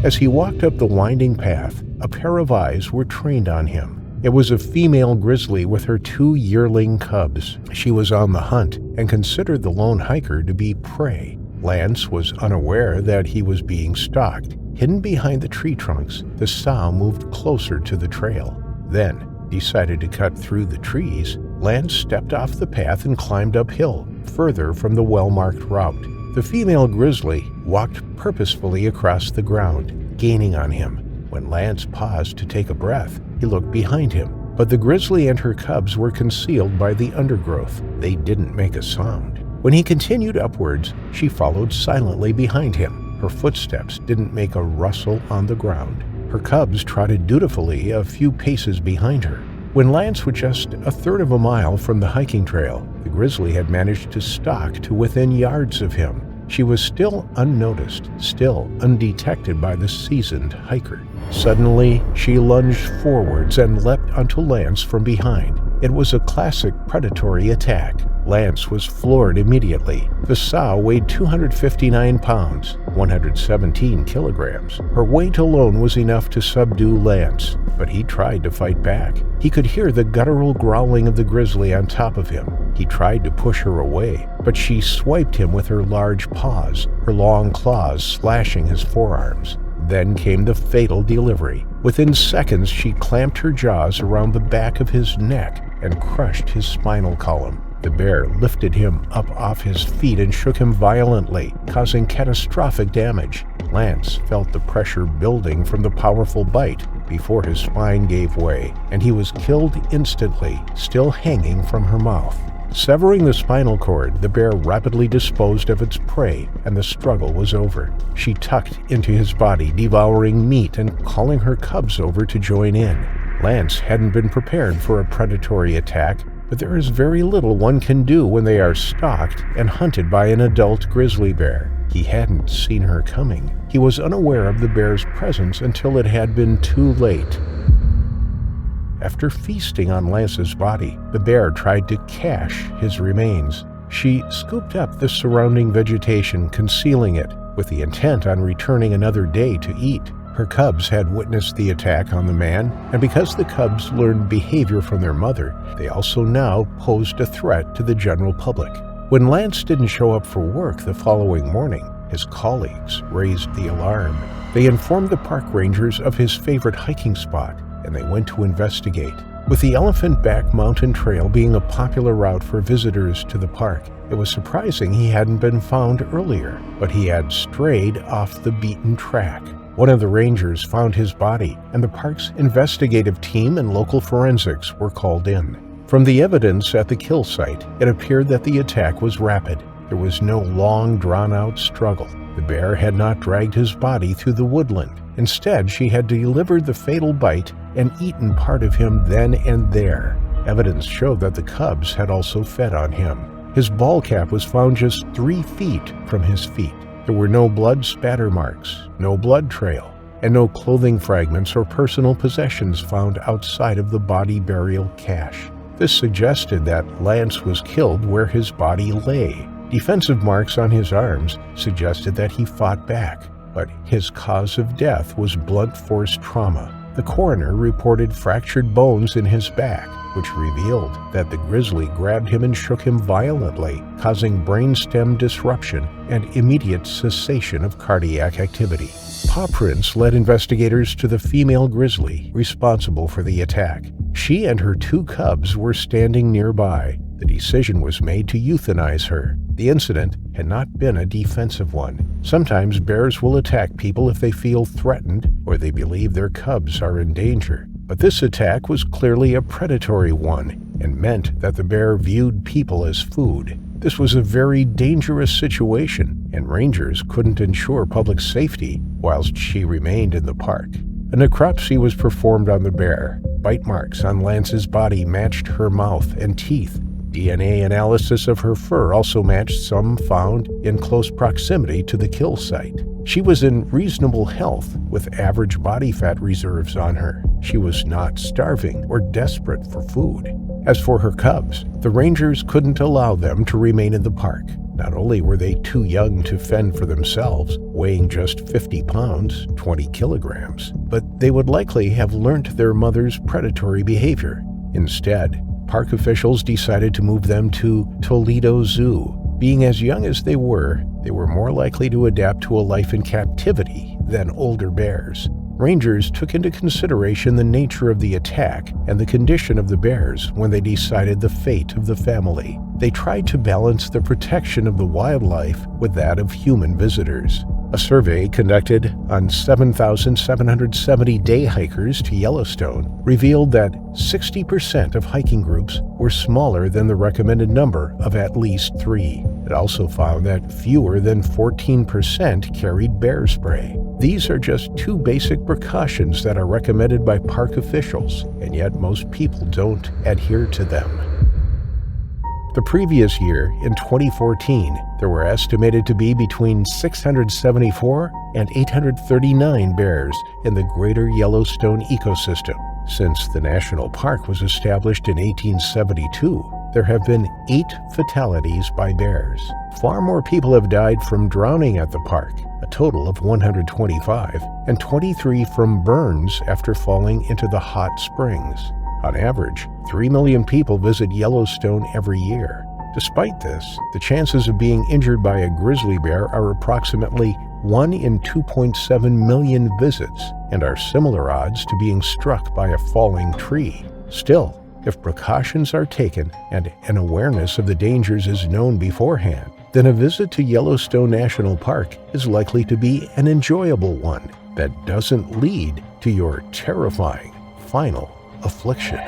As he walked up the winding path, a pair of eyes were trained on him. It was a female grizzly with her 2 yearling cubs. She was on the hunt and considered the lone hiker to be prey. Lance was unaware that he was being stalked. Hidden behind the tree trunks, the sow moved closer to the trail. Then, decided to cut through the trees, Lance stepped off the path and climbed uphill, further from the well-marked route. The female grizzly walked purposefully across the ground, gaining on him. When Lance paused to take a breath, he looked behind him. but the grizzly and her cubs were concealed by the undergrowth. They didn't make a sound. When he continued upwards, she followed silently behind him. Her footsteps didn't make a rustle on the ground. Her cubs trotted dutifully a few paces behind her. When Lance was just a third of a mile from the hiking trail, the grizzly had managed to stalk to within yards of him. She was still unnoticed, still undetected by the seasoned hiker. Suddenly, she lunged forwards and leapt onto Lance from behind. It was a classic predatory attack. Lance was floored immediately. The sow weighed 259 pounds, 117 kilograms. Her weight alone was enough to subdue Lance, but he tried to fight back. He could hear the guttural growling of the grizzly on top of him. He tried to push her away, but she swiped him with her large paws, her long claws slashing his forearms. Then came the fatal delivery. Within seconds, she clamped her jaws around the back of his neck and crushed his spinal column. The bear lifted him up off his feet and shook him violently, causing catastrophic damage. Lance felt the pressure building from the powerful bite before his spine gave way, and he was killed instantly, still hanging from her mouth. Severing the spinal cord, the bear rapidly disposed of its prey, and the struggle was over. She tucked into his body, devouring meat and calling her cubs over to join in. Lance hadn't been prepared for a predatory attack, but there is very little one can do when they are stalked and hunted by an adult grizzly bear. He hadn't seen her coming. He was unaware of the bear's presence until it had been too late. After feasting on Lance's body, the bear tried to cache his remains. She scooped up the surrounding vegetation, concealing it, with the intent on returning another day to eat. Her cubs had witnessed the attack on the man, and because the cubs learned behavior from their mother, they also now posed a threat to the general public. When Lance didn't show up for work the following morning, his colleagues raised the alarm. They informed the park rangers of his favorite hiking spot, and they went to investigate. With the Elephant Back Mountain Trail being a popular route for visitors to the park, it was surprising he hadn't been found earlier, but he had strayed off the beaten track. One of the rangers found his body, and the park's investigative team and local forensics were called in. From the evidence at the kill site, it appeared that the attack was rapid. There was no long, drawn-out struggle. The bear had not dragged his body through the woodland. Instead, she had delivered the fatal bite and eaten part of him then and there. Evidence showed that the cubs had also fed on him. His ball cap was found just 3 feet from his feet. There were no blood spatter marks, no blood trail, and no clothing fragments or personal possessions found outside of the body burial cache. This suggested that Lance was killed where his body lay. Defensive marks on his arms suggested that he fought back, but his cause of death was blunt force trauma. The coroner reported fractured bones in his back, which revealed that the grizzly grabbed him and shook him violently, causing brainstem disruption and immediate cessation of cardiac activity. Paw prints led investigators to the female grizzly responsible for the attack. She and her 2 cubs were standing nearby. The decision was made to euthanize her. The incident had not been a defensive one. Sometimes bears will attack people if they feel threatened or they believe their cubs are in danger. But this attack was clearly a predatory one and meant that the bear viewed people as food. This was a very dangerous situation, and rangers couldn't ensure public safety whilst she remained in the park. A necropsy was performed on the bear. Bite marks on Lance's body matched her mouth and teeth. DNA analysis of her fur also matched some found in close proximity to the kill site. She was in reasonable health, with average body fat reserves on her. She was not starving or desperate for food. As for her cubs, the rangers couldn't allow them to remain in the park. Not only were they too young to fend for themselves, weighing just 50 pounds, 20 kilograms, but they would likely have learnt their mother's predatory behavior. Instead, park officials decided to move them to Toledo Zoo. Being as young as they were more likely to adapt to a life in captivity than older bears. Rangers took into consideration the nature of the attack and the condition of the bears when they decided the fate of the family. They tried to balance the protection of the wildlife with that of human visitors. A survey conducted on 7,770 day hikers to Yellowstone revealed that 60% of hiking groups were smaller than the recommended number of at least 3. It also found that fewer than 14% carried bear spray. These are just 2 basic precautions that are recommended by park officials, and yet most people don't adhere to them. The previous year, in 2014, there were estimated to be between 674 and 839 bears in the greater Yellowstone ecosystem. Since the national park was established in 1872, there have been 8 fatalities by bears. Far more people have died from drowning at the park, a total of 125, and 23 from burns after falling into the hot springs. On average, 3 million people visit Yellowstone every year. Despite this, the chances of being injured by a grizzly bear are approximately 1 in 2.7 million visits and are similar odds to being struck by a falling tree. Still, if precautions are taken and an awareness of the dangers is known beforehand, then a visit to Yellowstone National Park is likely to be an enjoyable one that doesn't lead to your terrifying final affliction.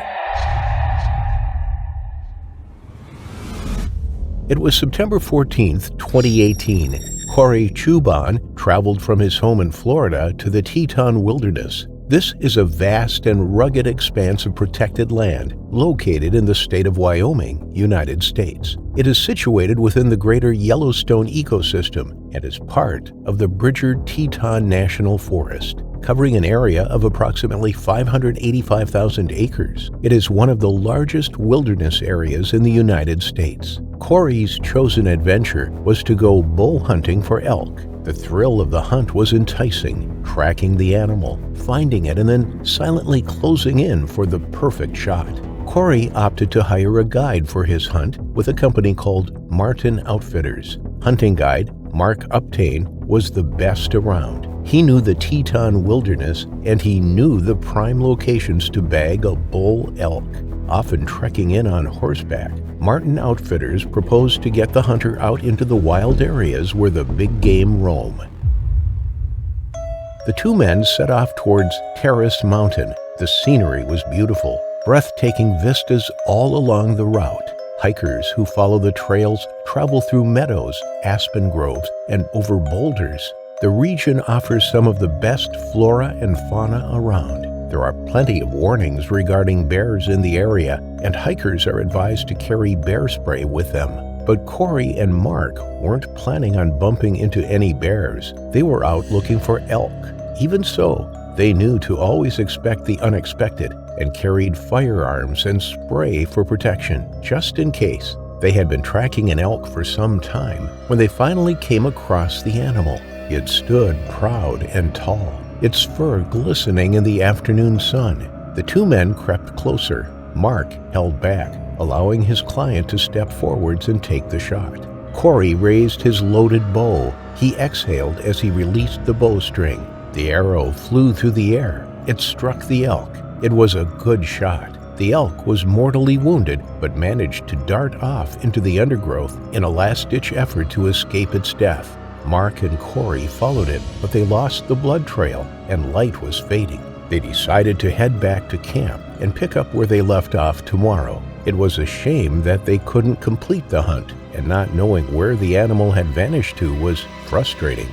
It was September 14th, 2018. Corey Chuban traveled from his home in Florida to the Teton Wilderness. This is a vast and rugged expanse of protected land located in the state of Wyoming, United States. It is situated within the greater Yellowstone ecosystem and is part of the Bridger-Teton National Forest, covering an area of approximately 585,000 acres. It is one of the largest wilderness areas in the United States. Corey's chosen adventure was to go bull hunting for elk. The thrill of the hunt was enticing, tracking the animal, finding it, and then silently closing in for the perfect shot. Corey opted to hire a guide for his hunt with a company called Martin Outfitters. Hunting guide Mark Uptain was the best around. He knew the Teton Wilderness, and he knew the prime locations to bag a bull elk. Often trekking in on horseback, Martin Outfitters proposed to get the hunter out into the wild areas where the big game roam. The 2 men set off towards Terrace Mountain. The scenery was beautiful, breathtaking vistas all along the route. Hikers who follow the trails travel through meadows, aspen groves, and over boulders. The region offers some of the best flora and fauna around. There are plenty of warnings regarding bears in the area, and hikers are advised to carry bear spray with them. But Corey and Mark weren't planning on bumping into any bears. They were out looking for elk. Even so, they knew to always expect the unexpected and carried firearms and spray for protection, just in case. They had been tracking an elk for some time when they finally came across the animal. It stood proud and tall, its fur glistening in the afternoon sun. The 2 men crept closer. Mark held back, allowing his client to step forwards and take the shot. Corey raised his loaded bow. He exhaled as he released the bowstring. The arrow flew through the air. It struck the elk. It was a good shot. The elk was mortally wounded, but managed to dart off into the undergrowth in a last-ditch effort to escape its death. Mark and Corey followed it, but they lost the blood trail, and light was fading. They decided to head back to camp and pick up where they left off tomorrow. It was a shame that they couldn't complete the hunt, and not knowing where the animal had vanished to was frustrating.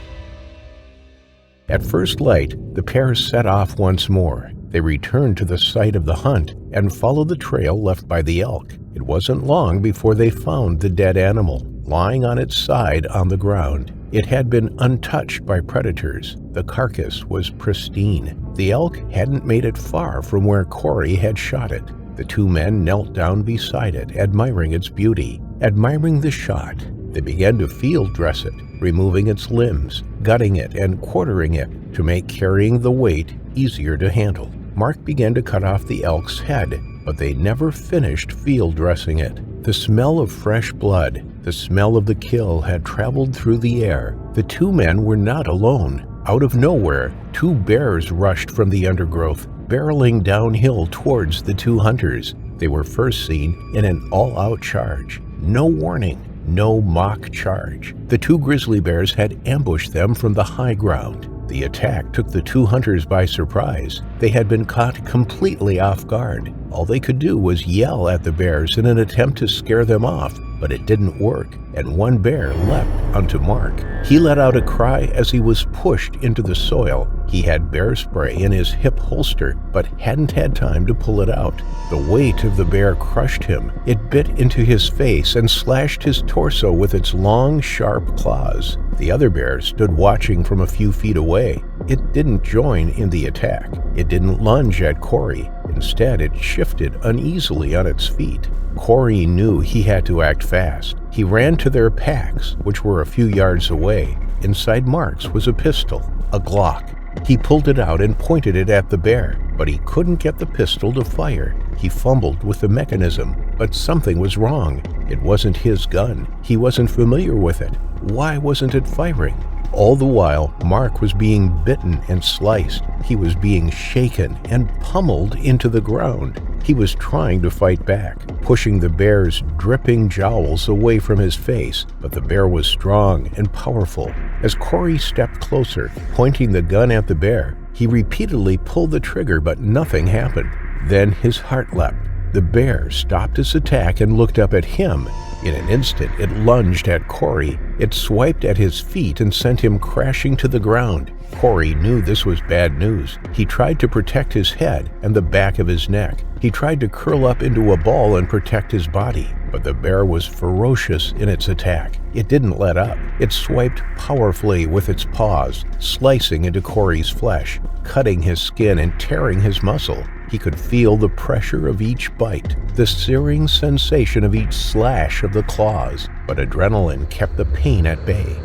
At first light, the pair set off once more. They returned to the site of the hunt and followed the trail left by the elk. It wasn't long before they found the dead animal, lying on its side on the ground. It had been untouched by predators. The carcass was pristine. The elk hadn't made it far from where Corey had shot it. The 2 men knelt down beside it, admiring its beauty, admiring the shot. They began to field dress it, removing its limbs, gutting it, and quartering it to make carrying the weight easier to handle. Mark began to cut off the elk's head, but they never finished field dressing it. The smell of fresh blood, the smell of the kill had traveled through the air. The 2 men were not alone. Out of nowhere, 2 bears rushed from the undergrowth, barreling downhill towards the 2 hunters. They were first seen in an all-out charge. No warning. No mock charge. The two grizzly bears had ambushed them from the high ground. The attack took the two hunters by surprise. They had been caught completely off guard. All they could do was yell at the bears in an attempt to scare them off, but it didn't work, and one bear leapt onto Mark. He let out a cry as he was pushed into the soil. He had bear spray in his hip holster, but hadn't had time to pull it out. The weight of the bear crushed him. It bit into his face and slashed his torso with its long, sharp claws. The other bear stood watching from a few feet away. It didn't join in the attack. It didn't lunge at Corey. Instead, it shifted uneasily on its feet. Corey knew he had to act fast. He ran to their packs, which were a few yards away. Inside Mark's was a pistol, a Glock. He pulled it out and pointed it at the bear, but he couldn't get the pistol to fire. He fumbled with the mechanism, but something was wrong. It wasn't his gun. He wasn't familiar with it. Why wasn't it firing? All the while, Mark was being bitten and sliced. He was being shaken and pummeled into the ground. He was trying to fight back, pushing the bear's dripping jowls away from his face, but the bear was strong and powerful. As Corey stepped closer, pointing the gun at the bear, he repeatedly pulled the trigger, but nothing happened. Then his heart leapt. The bear stopped its attack and looked up at him. In an instant, it lunged at Corey. It swiped at his feet and sent him crashing to the ground. Corey knew this was bad news. He tried to protect his head and the back of his neck. He tried to curl up into a ball and protect his body, but the bear was ferocious in its attack. It didn't let up. It swiped powerfully with its paws, slicing into Corey's flesh, cutting his skin and tearing his muscle. He could feel the pressure of each bite, the searing sensation of each slash of the claws, but adrenaline kept the pain at bay.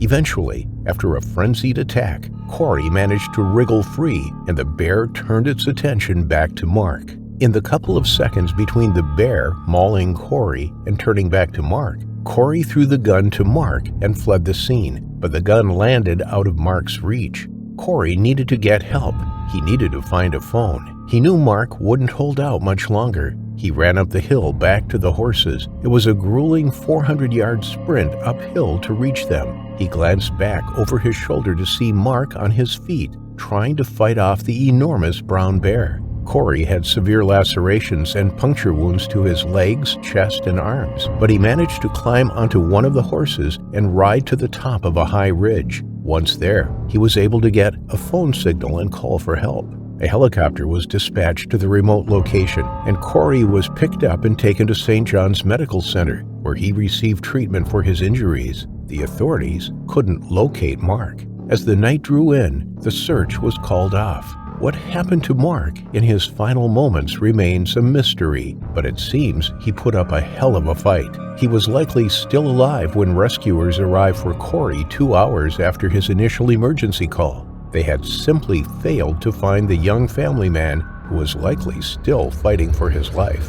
Eventually, after a frenzied attack, Corey managed to wriggle free, and the bear turned its attention back to Mark. In the couple of seconds between the bear mauling Corey and turning back to Mark, Corey threw the gun to Mark and fled the scene, but the gun landed out of Mark's reach. Corey needed to get help. He needed to find a phone. He knew Mark wouldn't hold out much longer. He ran up the hill back to the horses. It was a grueling 400-yard sprint uphill to reach them. He glanced back over his shoulder to see Mark on his feet, trying to fight off the enormous brown bear. Corey had severe lacerations and puncture wounds to his legs, chest, and arms, but he managed to climb onto one of the horses and ride to the top of a high ridge. Once there, he was able to get a phone signal and call for help. A helicopter was dispatched to the remote location, and Corey was picked up and taken to St. John's Medical Center, where he received treatment for his injuries. The authorities couldn't locate Mark. As the night drew in, the search was called off. What happened to Mark in his final moments remains a mystery, but it seems he put up a hell of a fight. He was likely still alive when rescuers arrived for Corey 2 hours after his initial emergency call. They had simply failed to find the young family man who was likely still fighting for his life.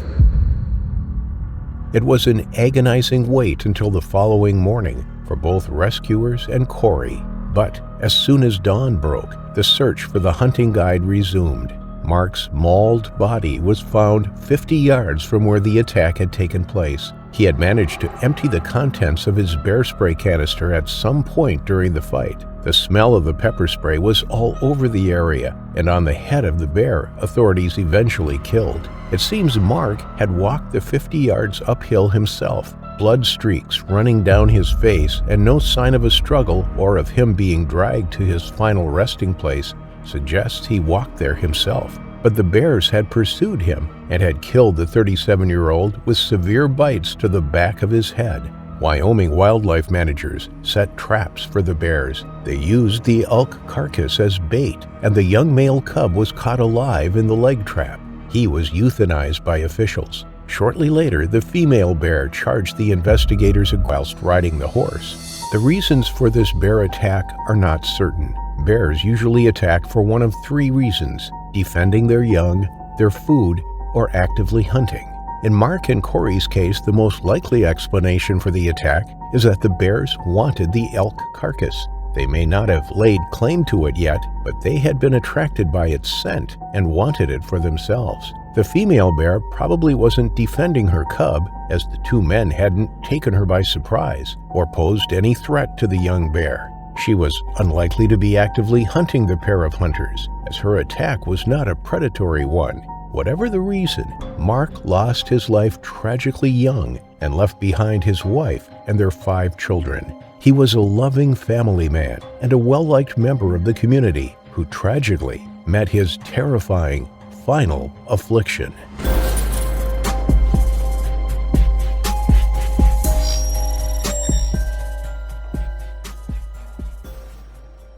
It was an agonizing wait until the following morning for both rescuers and Corey. But as soon as dawn broke, the search for the hunting guide resumed. Mark's mauled body was found 50 yards from where the attack had taken place. He had managed to empty the contents of his bear spray canister at some point during the fight. The smell of the pepper spray was all over the area, and on the head of the bear, authorities eventually killed. It seems Mark had walked the 50 yards uphill himself, blood streaks running down his face, and no sign of a struggle or of him being dragged to his final resting place suggests he walked there himself. But the bears had pursued him and had killed the 37-year-old with severe bites to the back of his head. Wyoming wildlife managers set traps for the bears. They used the elk carcass as bait, and the young male cub was caught alive in the leg trap. He was euthanized by officials. Shortly later, the female bear charged the investigators whilst riding the horse. The reasons for this bear attack are not certain. Bears usually attack for one of 3 reasons: defending their young, their food, or actively hunting. In Mark and Corey's case, the most likely explanation for the attack is that the bears wanted the elk carcass. They may not have laid claim to it yet, but they had been attracted by its scent and wanted it for themselves. The female bear probably wasn't defending her cub, as the two men hadn't taken her by surprise or posed any threat to the young bear. She was unlikely to be actively hunting the pair of hunters, as her attack was not a predatory one. Whatever the reason, Mark lost his life tragically young and left behind his wife and their 5 children. He was a loving family man and a well-liked member of the community who tragically met his terrifying final affliction.